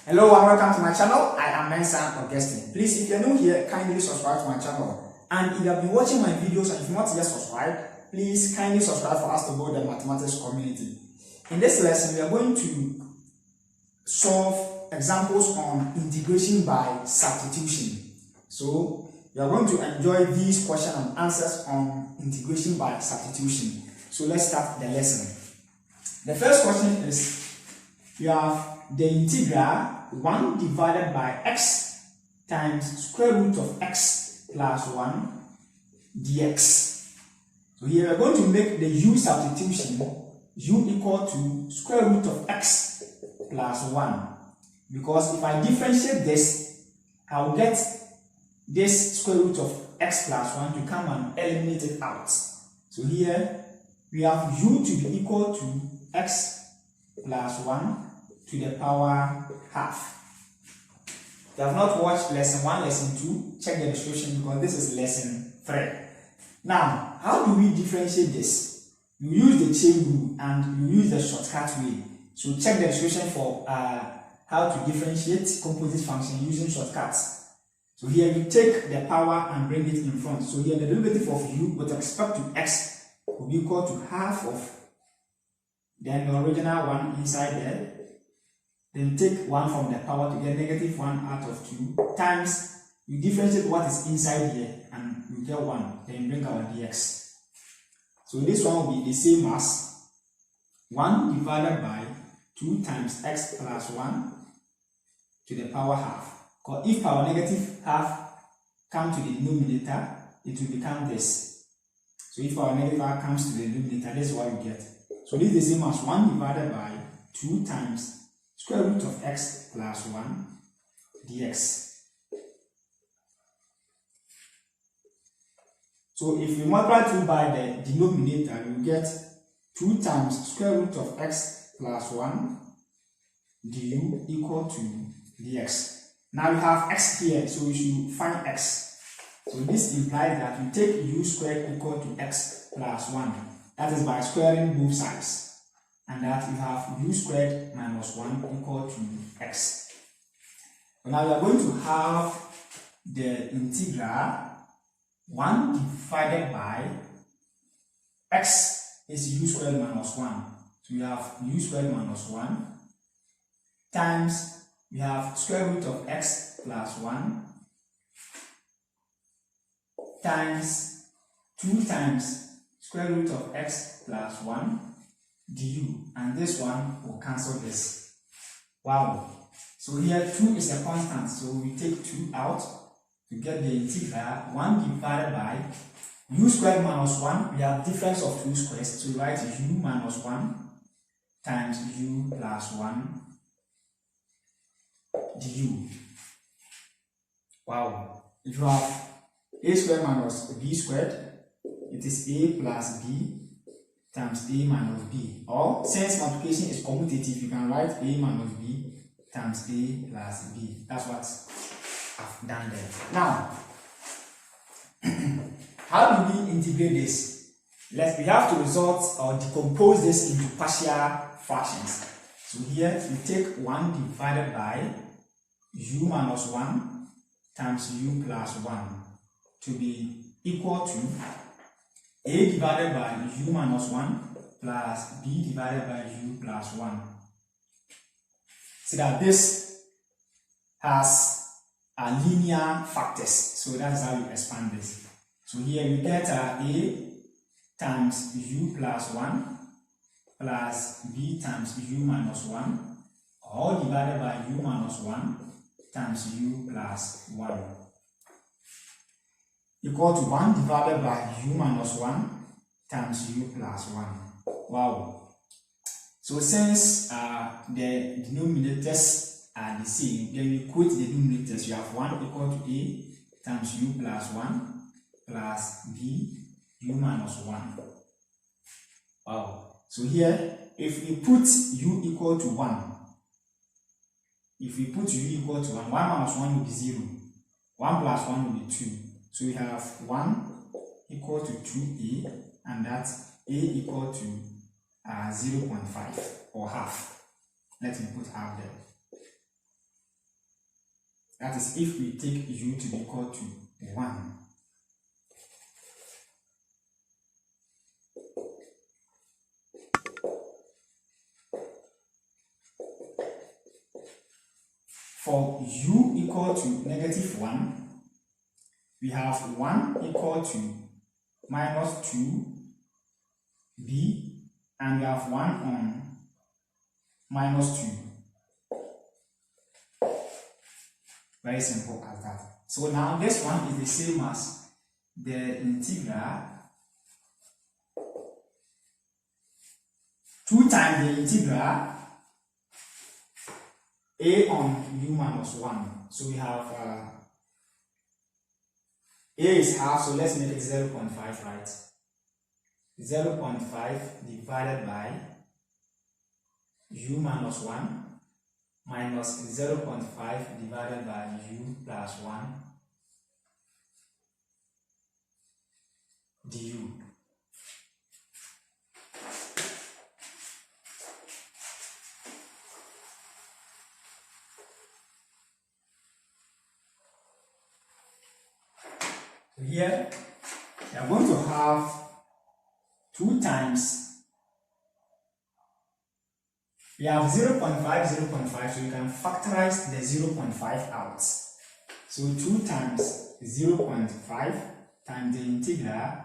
Hello and welcome to my channel. I am Mensah Augustine. Please, if you're new here, kindly subscribe to my channel. And if you have been watching my videos and if you're not yet subscribed, please kindly subscribe for us to build the mathematics community. In this lesson, we are going to solve examples on integration by substitution. So, you are going to enjoy these questions and answers on integration by substitution. So, let's start the lesson. The first question is, you have the integral 1 divided by x times square root of x plus 1 dx. So here we are going to make the u substitution, u equal to square root of x plus 1. Because if I differentiate this, I will get this square root of x plus 1 to come and eliminate it out. So here we have u to be equal to x plus 1 to the power half. If you have not watched lesson 1, lesson 2, check the description because this is lesson 3. Now, how do we differentiate this? You use the chain rule and you use the shortcut way. So check the description for how to differentiate composite function using shortcuts. So here you take the power and bring it in front. So here the derivative of u with respect to x will be equal to half of then the original one inside there. Then take 1 from the power to get negative 1 out of 2 times you differentiate what is inside here and you get 1. Then you bring our dx. So this one will be the same as 1 divided by 2 times x plus 1 to the power half. Because if our negative half comes to the denominator, it will become this. So if our negative half comes to the denominator, this is what you get. So this is the same as 1 divided by 2 times square root of x plus 1 dx. So if we multiply 2 by the denominator, you get 2 times square root of x plus 1 du equal to dx. Now we have x here, so we should find x. So this implies that we take u squared equal to x plus 1. That is by squaring both sides. And that we have u squared minus 1 equal to x. So now we are going to have the integral 1 divided by x is u squared minus 1. So we have u squared minus 1 times we have square root of x plus 1 times 2 times square root of x plus 1 du, and this one will cancel this. Wow. So here 2 is a constant, so we take 2 out to get the integral 1 divided by u squared minus 1. We have difference of 2 squares, so we write u minus 1 times u plus 1 du. Wow. If you have a squared minus b squared, it is a plus b times a minus b, or since multiplication is commutative, you can write a minus b times a plus b. That's what I've done there. Now, how do we integrate this? We have to result or decompose this into partial fractions. So here we take 1 divided by u minus 1 times u plus 1 to be equal to a divided by u minus 1 plus b divided by u plus 1. See that this has a linear factors, so that's how you expand this. So here we get a times u plus 1 plus b times u minus 1 all divided by u minus 1 times u plus 1 equal to 1 divided by u minus 1 times u plus 1. Wow. So since the denominators are the same, then we quote the denominators. You have 1 equal to a times u plus 1 plus b u minus 1. Wow. So here, if we put u equal to 1, if we put u equal to 1, 1 minus 1 will be 0. 1 plus 1 will be 2. So we have 1 equal to 2a, and that's a equal to 0.5 or half. Let me put half there. That is, if we take u to be equal to 1. For u equal to -1, we have 1 equal to -2b, and we have 1 on -2. Very simple as that. So now this one is the same as the integral 2 times the integral a on u minus 1. So we have a is half, so let's make it 0.5, right? 0.5 divided by u minus 1 minus 0.5 divided by u plus 1 du. So here we are going to have 2 times. We have 0.5, 0.5, so you can factorize the 0.5 out. So 2 times 0.5 times the integral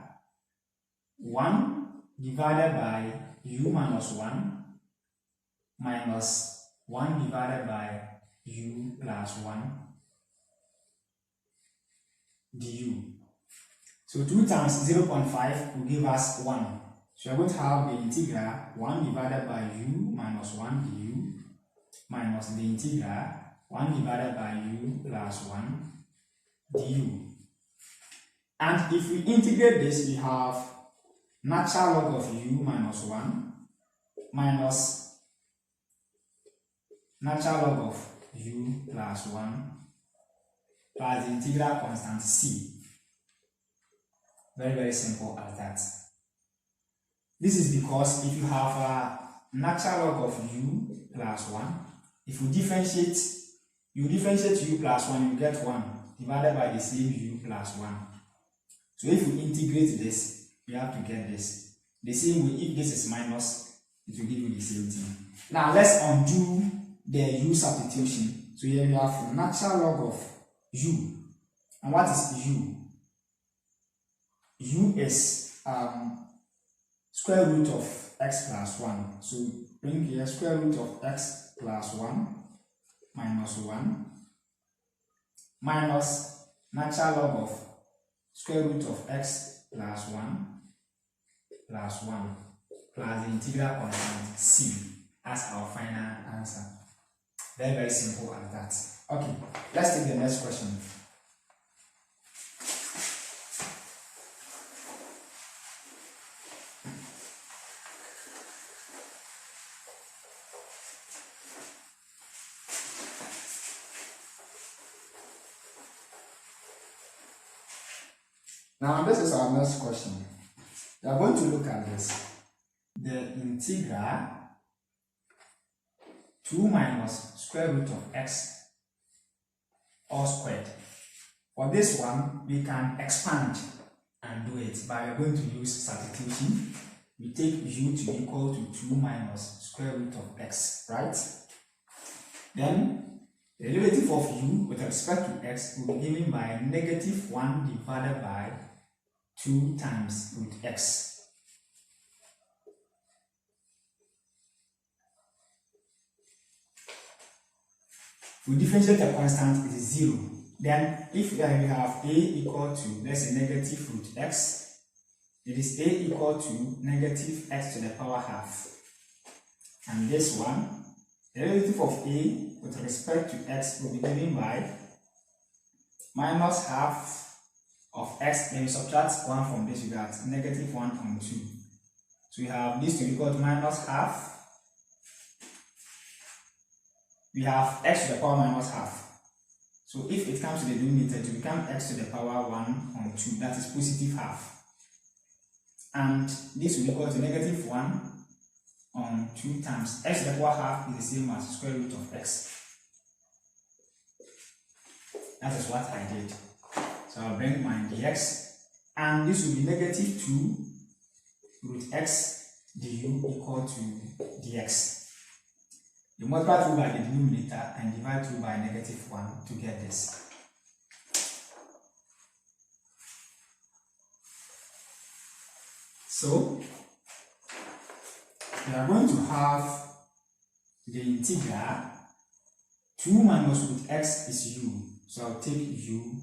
1 divided by u minus 1 minus 1 divided by u plus 1 du. So 2 times 0.5 will give us 1. So we are going to have the integral 1 divided by u minus 1 du minus the integral 1 divided by u plus 1 du. And if we integrate this, we have natural log of u minus 1 minus natural log of u plus 1 plus the integral constant c. Very, very simple as that. This is because if you have a natural log of u plus 1, if you differentiate u plus 1, you get 1 divided by the same u plus 1. So if you integrate this, you have to get this. The same way, if this is minus, it will give you the same thing. Now let's undo the u substitution. So here we have natural log of u. And what is u? U is square root of x plus 1. So bring here square root of x plus 1 minus 1 minus natural log of square root of x plus 1 plus 1 plus the integral constant c as our final answer. Very, very simple as that. Okay, let's take the next question. Now this is our next question. We are going to look at this. The integral 2 minus square root of x all squared. For this one, we can expand and do it, but we are going to use substitution. We take u to be equal to 2 minus square root of x, right? Then the derivative of u with respect to x will be given by -1 divided by 2 times root x. We differentiate the constant, it is 0. Then if we have a equal to, let's say, negative root x, it is a equal to negative x to the power half. And this one, the derivative of a with respect to x will be given by minus half of x, then we subtract 1 from this, you got -1 on 2. So we have this to be equal to minus half. We have x to the power minus half. So if it comes to the denominator, it will become x to the power 1 on 2, that is positive half. And this will be equal to -1 on 2 times x to the power half is the same as square root of x. That is what I did. So I'll bring my dx, and this will be negative 2 root x du equal to dx. You multiply through by the denominator and divide through by negative 1 to get this. So we are going to have the integral 2 minus root x is u, so I'll take u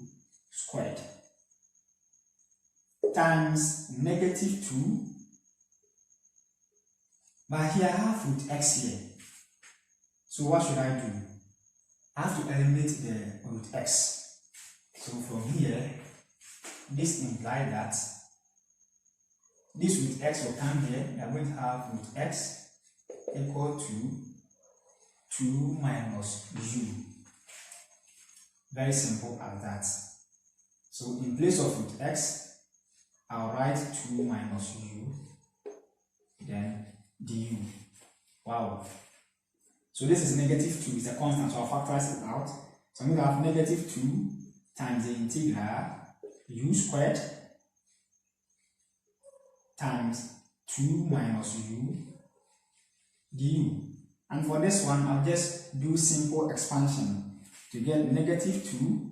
squared times negative 2, but here I have root x here. So what should I do? I have to eliminate the root x. So from here, this implies that this root x will come here. We are going to have root x equal to 2 minus u. Very simple as that. So in place of root x, I'll write 2 minus u, then du. Wow. So this is negative 2, it's a constant, so I'll factorize it out. So I'm going to have negative 2 times the integral u squared times 2 minus u du. And for this one, I'll just do simple expansion to get negative 2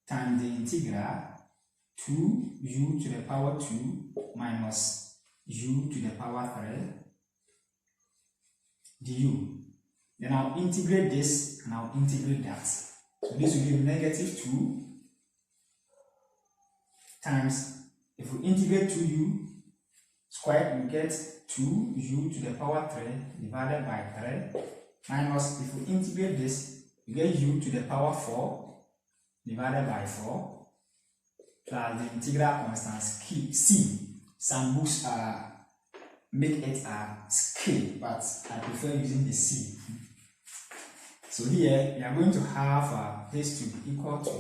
times the integral 2u to the power 2 minus u to the power 3 du. Then I'll integrate this and I'll integrate that. So this will give negative 2 times, if we integrate 2u squared, we get 2u to the power 3 divided by 3 minus, if we integrate this, we get u to the power 4 divided by 4 plus the integral constant c. Some books make it a scale, but I prefer using the c. So here we are going to have this to be equal to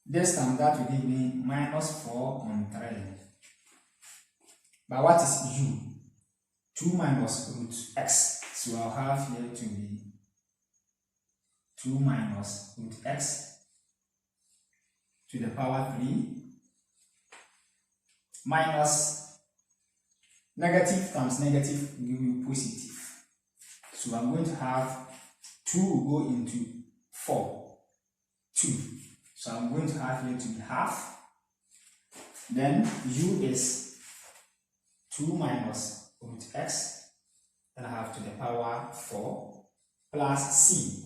this time that will give me minus 4 on 3. But what is u? 2 minus root x. So I'll have here to be 2 minus root x to the power 3 minus negative times negative will give me positive. So I'm going to have 2 will go into 4, 2. So I'm going to have here to be half. Then u is 2 minus root x, then I have to the power 4 plus c.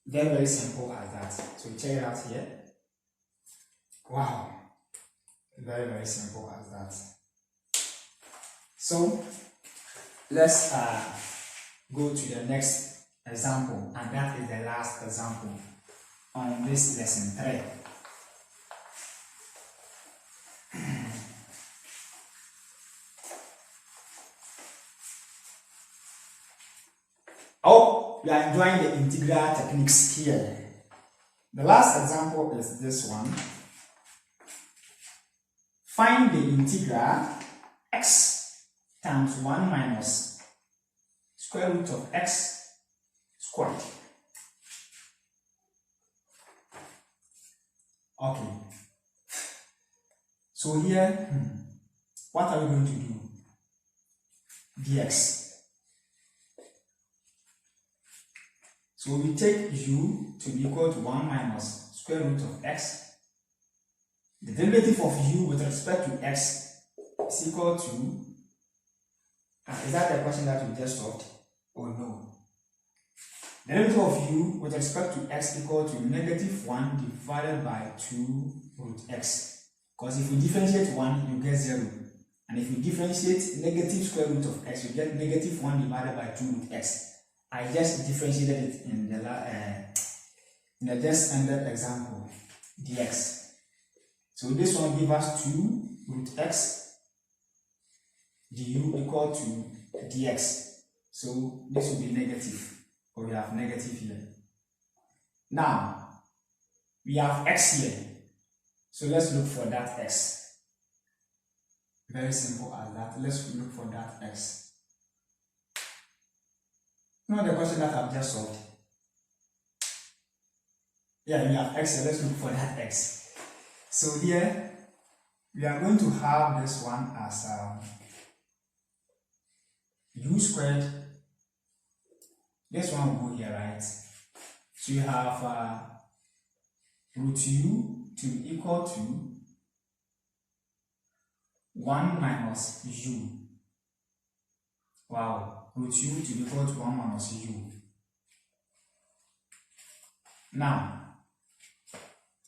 Very, very simple as that. So check it out here. Wow. Very, very simple as that. So let's go to the next example, and that is the last example on this lesson 3. Oh, we are enjoying the integral techniques here. The last example is this one. Find the integral x times 1 minus square root of x squared. Okay. So here, what are we going to do? Dx. So we take u to be equal to 1 minus square root of x. The derivative of u with respect to x is equal to, is that the question that we just solved? Or no? The derivative of u with respect to x equal to negative 1 divided by 2 root x. Because if we differentiate 1, you get 0. And if we differentiate negative square root of x, you get negative 1 divided by 2 root x. I just differentiated it in the just ended example, dx. So this one gives us 2 root x du equal to dx. So this will be negative, or we have negative here. Now, we have x here. So let's look for that x. Very simple as that. Let's look for that x. Not the question that I've just solved. Yeah, we have x here. Let's look for that x. So here we are going to have this one as u squared. This one will go here, right? So you have root u to be equal to 1 minus u. Wow, root u to be equal to 1 minus u. Now,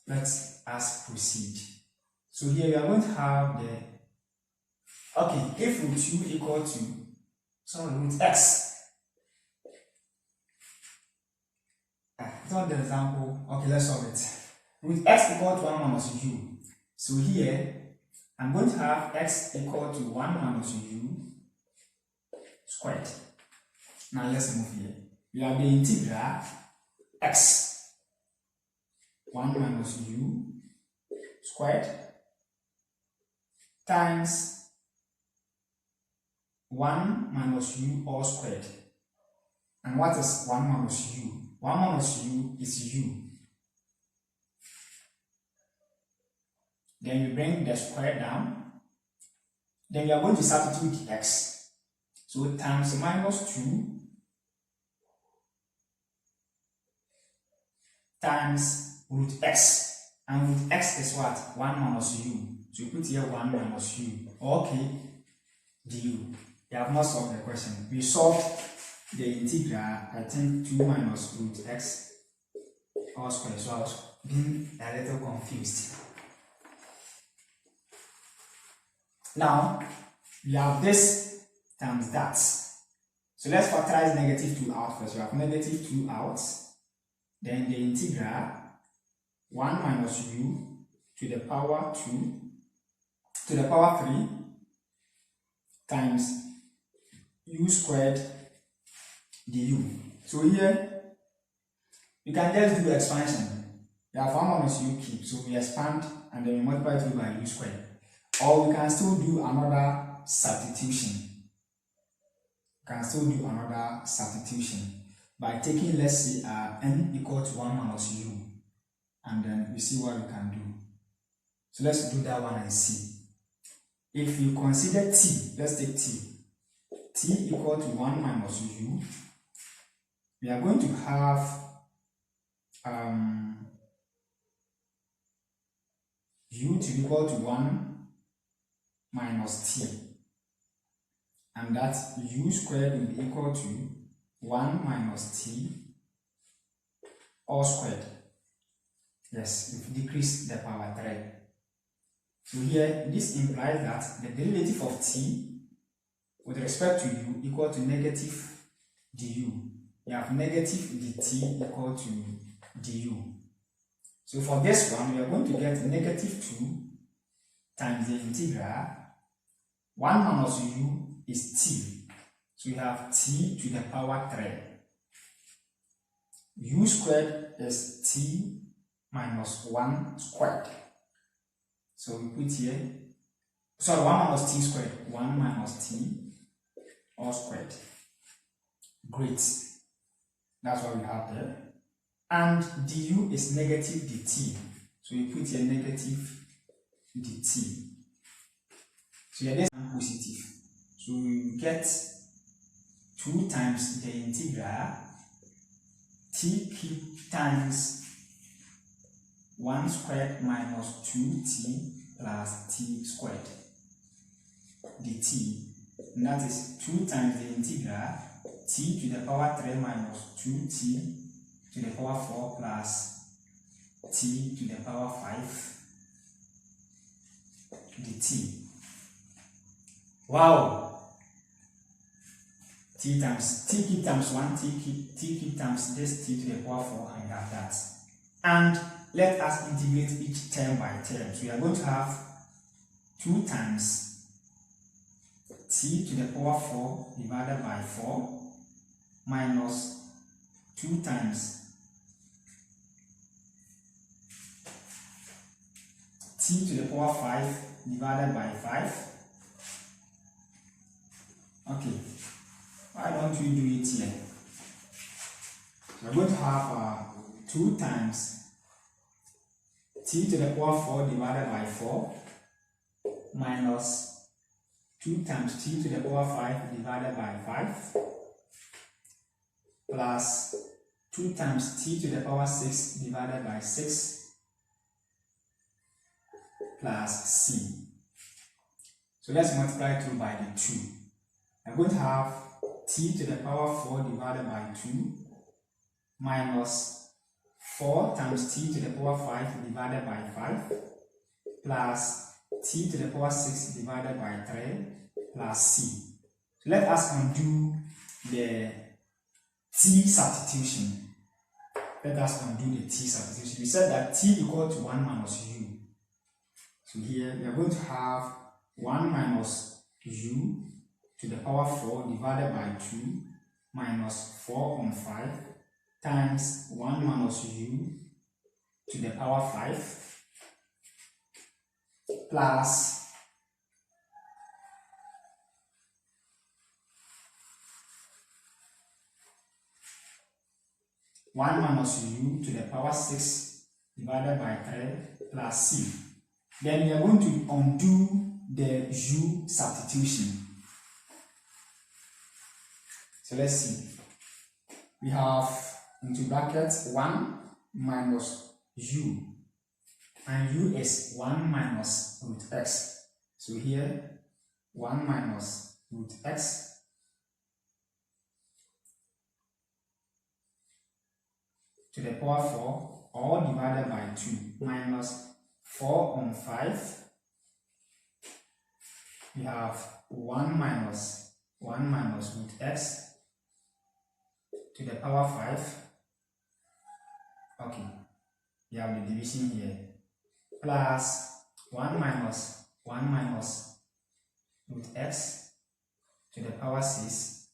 let us proceed. So here we are going to have the, okay, if root u equal to, root x. It's not the example. Okay, let's solve it. Root x equal to 1 minus u. So here, I'm going to have x equal to 1 minus u squared. Now let's move here. We have the integral x 1 minus u squared times 1 minus u all squared. And what is 1 minus u? 1 minus u is u. Then you bring the square down. Then you are going to substitute x. So times minus 2 times root x. And root x is what? 1 minus u. So you put here 1 minus u. Okay, du. You have not solved the question. We solved the integral, I think 2 minus root x all squared. So I was being a little confused. Now, we have this times that. So let's factorize negative 2 out first. We have negative 2 out. Then the integral 1 minus u to the power 2 to the power 3 times u squared du. So here, you can just do expansion. You have 1 minus u cubed. So we expand and then we multiply it by u squared. Or we can still do another substitution. By taking, let's say, n equal to 1 minus u. And then we see what we can do. So let's do that one and see. If you consider t, let's take t equal to 1 minus u, we are going to have u to be equal to 1 minus t, and that u squared will be equal to 1 minus t all squared. Yes, if you decrease the power 3. So here, this implies that the derivative of t with respect to u equal to negative du. You have negative dt equal to du. So for this one, we are going to get negative 2 times the integral 1 minus u is t. So you have t to the power 3. U squared is t minus 1 squared. So we put here, 1 minus t squared, 1 minus t all squared. Great. That's what we have there. And du is negative dt. So we put here negative dt. So here this is positive. So we get 2 times the integral t cubed times 1 squared minus 2t plus t squared dt. And that is 2 times the integral t to the power 3 minus 2t to the power 4 plus t to the power 5 dt. Wow! T cubed times 1, t cubed times this t to the power 4, and we have that. And let us integrate each term by term. So we are going to have 2 times t to the power 4 divided by 4 minus 2 times t to the power 5 divided by 5. Okay, why don't we do it here? So we're going to have 2 times t to the power 4 divided by 4 minus 2 times t to the power 5 divided by 5 plus 2 times t to the power 6 divided by 6 plus c. So let's multiply through by the 2. I'm going to have t to the power 4 divided by 2 minus 4 times t to the power 5 divided by 5 plus t to the power 6 divided by 3 plus c. So let us undo the t substitution. Let us undo the t substitution. We said that t equal to 1 minus u. So here we are going to have 1 minus u to the power 4 divided by 2 minus 4 on 5 times 1 minus u to the power 5 plus 1 minus u to the power 6 divided by 3 plus c. Then we are going to undo the u substitution. So let's see. We have into brackets 1 minus u, and u is 1 minus root x. So here 1 minus root x to the power 4 all divided by 2 minus 4 on 5. We have 1 minus root x to the power 5. Okay, we have the division here, plus 1 minus root x to the power 6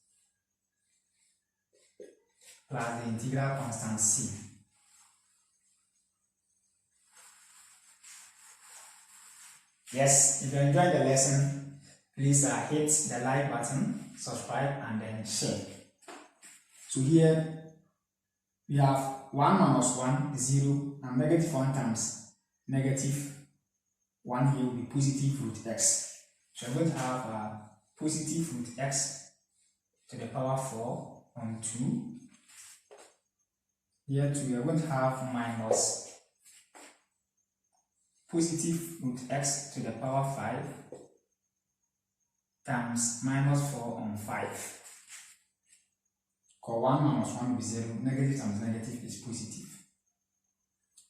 plus the integral constant c. Yes, if you enjoyed the lesson, please hit the like button, subscribe, and then share. So here we have 1 minus 1 is 0, and negative 1 times negative 1 here will be positive root x. So I'm going to have positive root x to the power 4 on 2. Here too we are going to have minus positive root x to the power 5 times minus 4 on 5. Because 1 minus 1 will be 0, negative times negative is positive.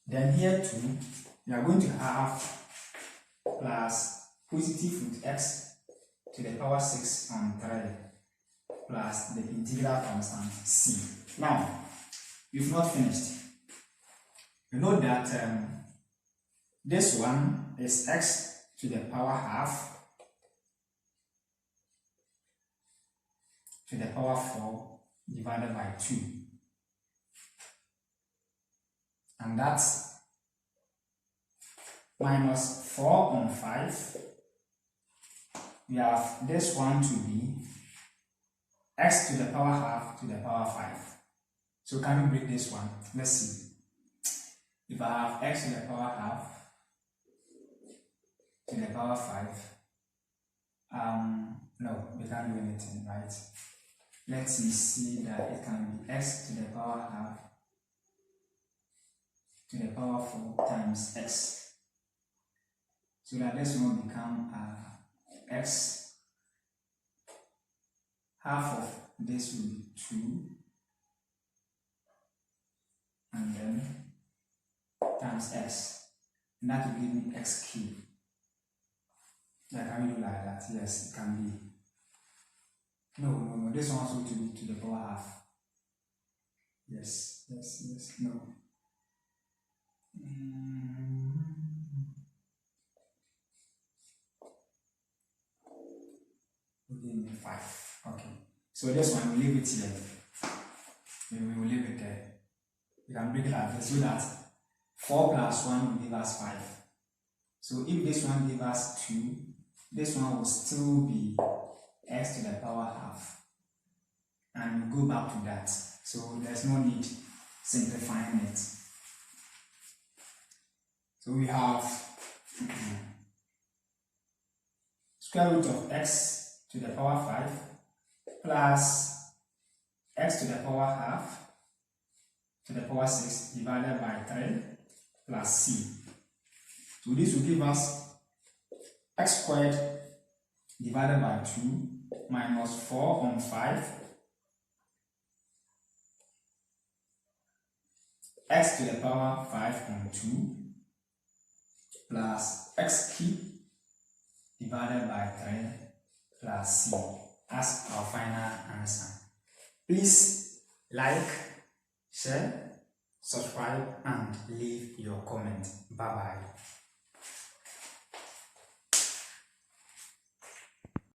Then here too, we are going to have plus positive root x to the power 6 on 3 plus the integral constant c. Now, we've not finished. You know that this one is x to the power half to the power 4 divided by 2, and that's minus 4 on 5. We have this one to be x to the power half to the power 5. So can we break this one? Let's see. If I have x to the power half to the power 5, no, we can't do anything, right? Let's see that it can be x to the power half to the power 4 times x. So that this one will become x, half of this will be 2, and then times x, and that will give me x cubed. Yeah, can we do like that? Yes, it can be. No, this one also to be to the power half. Yes, no. We'll give me 5. Okay. So this one, we'll leave it here. We will leave it there. We can break it like this so that 4 plus 1 will give us 5. So if this one gives us 2, this one will still be x to the power half, and we'll go back to that. So there's no need simplifying it. So we have square root of x to the power 5 plus x to the power half to the power 6 divided by 3 plus c. So this will give us x squared divided by 2 minus 4 on 5 x to the power 5 on 2 plus x cube divided by 3 plus c as our final answer. Please like, share, subscribe and leave your comment. Bye bye.